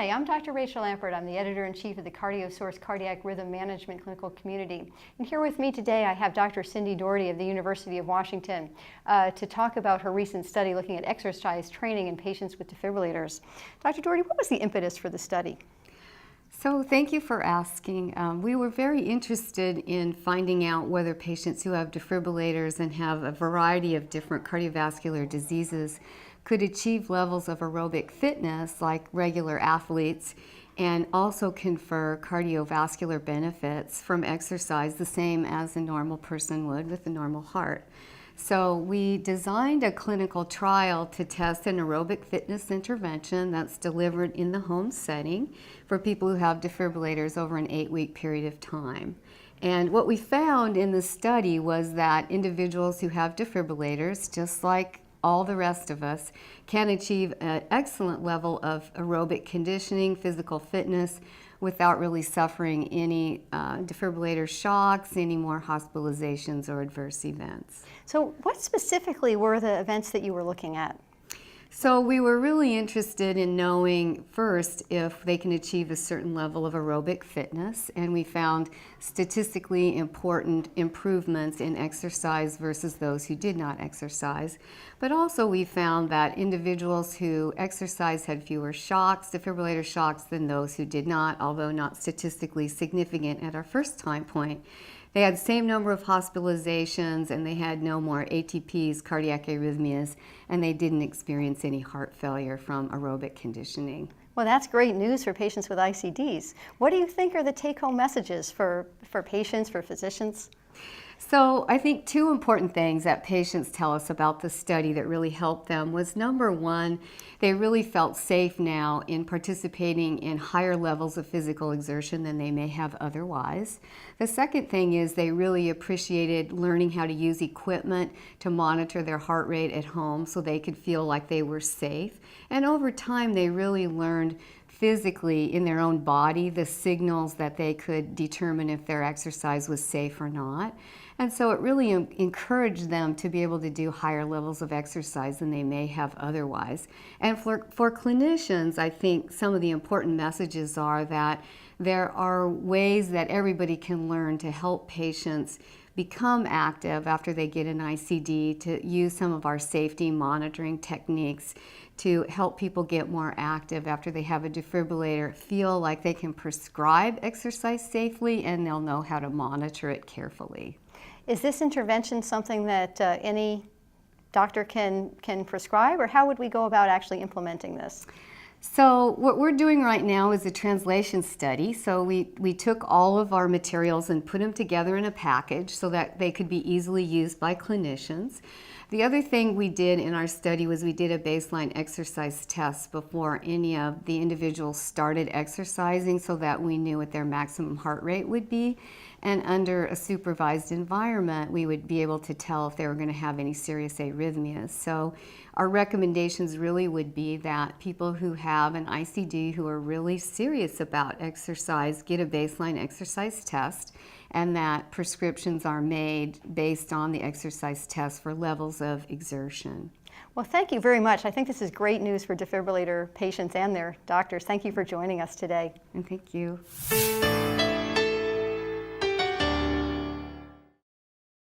Hi, I'm Dr. Rachel Lampert. I'm the editor-in-chief of the CardioSource Cardiac Rhythm Management Clinical Community. And here with me today I have Dr. Cindy Doherty of the University of Washington to talk about her recent study looking at exercise training in patients with defibrillators. Dr. Doherty, what was the impetus for the study? So thank you for asking. We were very interested in finding out whether patients who have defibrillators and have a variety of different cardiovascular diseases could achieve levels of aerobic fitness like regular athletes and also confer cardiovascular benefits from exercise the same as a normal person would with a normal heart. So we designed a clinical trial to test an aerobic fitness intervention that's delivered in the home setting for people who have defibrillators over an 8-week period of time. And what we found in the study was that individuals who have defibrillators, just like all the rest of us, can achieve an excellent level of aerobic conditioning, physical fitness, without really suffering any defibrillator shocks, any more hospitalizations or adverse events. So what specifically were the events that you were looking at? So we were really interested in knowing first if they can achieve a certain level of aerobic fitness, and we found statistically important improvements in exercise versus those who did not exercise. But also we found that individuals who exercised had fewer shocks, defibrillator shocks, than those who did not, although not statistically significant at our first time point. They had the same number of hospitalizations, and they had no more ATPs, cardiac arrhythmias, and they didn't experience any heart failure from aerobic conditioning. Well, that's great news for patients with ICDs. What do you think are the take-home messages for patients, for physicians? So I think two important things that patients tell us about the study that really helped them was, number one, they really felt safe now in participating in higher levels of physical exertion than they may have otherwise. The second thing is they really appreciated learning how to use equipment to monitor their heart rate at home so they could feel like they were safe. And over time they really learned physically in their own body the signals that they could determine if their exercise was safe or not. And so it really encouraged them to be able to do higher levels of exercise than they may have otherwise. And for clinicians, I think some of the important messages are that there are ways that everybody can learn to help patients become active after they get an ICD, to use some of our safety monitoring techniques to help people get more active after they have a defibrillator, feel like they can prescribe exercise safely, and they'll know how to monitor it carefully. Is this intervention something that any doctor can prescribe, or how would we go about actually implementing this? So what we're doing right now is a translation study. So we took all of our materials and put them together in a package so that they could be easily used by clinicians. The other thing we did in our study was we did a baseline exercise test before any of the individuals started exercising so that we knew what their maximum heart rate would be. And under a supervised environment, we would be able to tell if they were going to have any serious arrhythmias. So our recommendations really would be that people who have an ICD who are really serious about exercise get a baseline exercise test, and that prescriptions are made based on the exercise test for levels of exertion. Well, thank you very much. I think this is great news for defibrillator patients and their doctors. Thank you for joining us today. And thank you.